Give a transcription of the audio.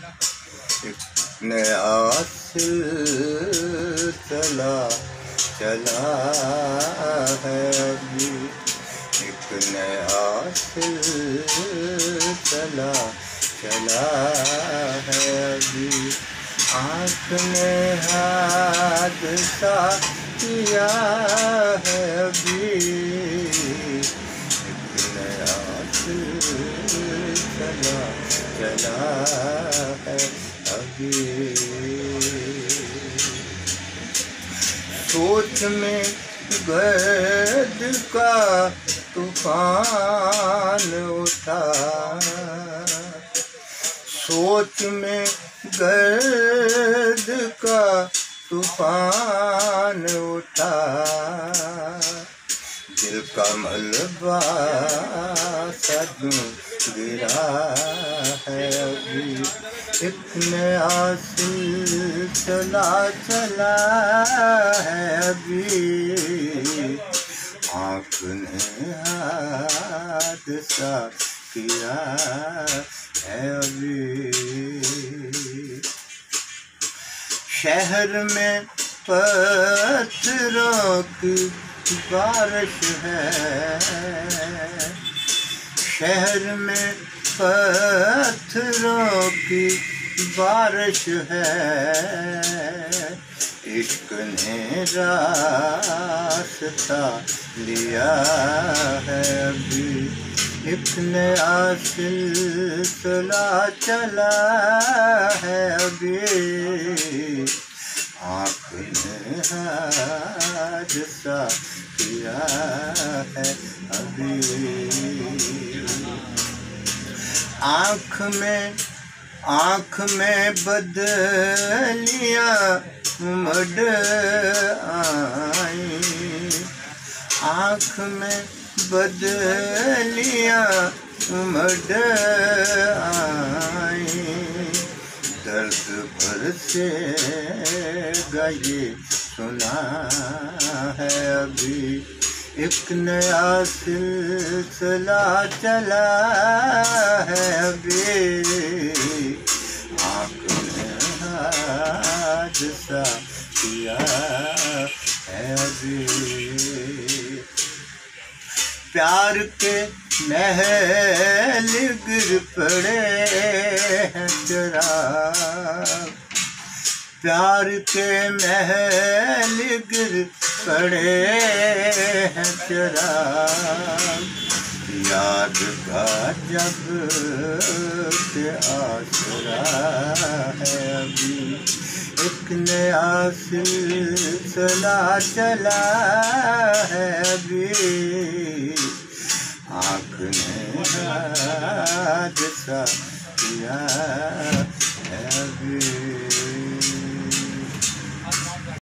एक नया सिलसिला चला है अभी, एक नया सिलसिला चला है अभी। आँख ने हादसा किया है अभी, एक नया सिलसिला चला है अभी। सोच में गर्द का तूफान उठा, सोच में गर्द का तूफान उठा। दिल का मलबा सजूं गिरा है अभी, एक नया सिलसिला चला है अभी। आँख ने हादसा किया है अभी। शहर में पत्थरों की बारिश है, शहर में पत्थरों की बारिश है। इश्क ने रास्ता लिया है अभी, एक नया सिलसिला चला है अभी। आँख ने हादसा किया है अभी। आँख में बदलियाँ उमड़ आई, आँख में बदलियाँ उमड़ आई। दर्द भर से गाये सुना है अभी, एक नया सिलसिला चला है अभी। आँख ने हादसा किया है अभी। प्यार के महल गिर पड़े हैं चराग, प्यार के महल गिर पड़े हैं चराग। याद का जब के आसरा है अभी, एक नया सिलसिला चला है अभी। आँख ने हादसा किया है अभी।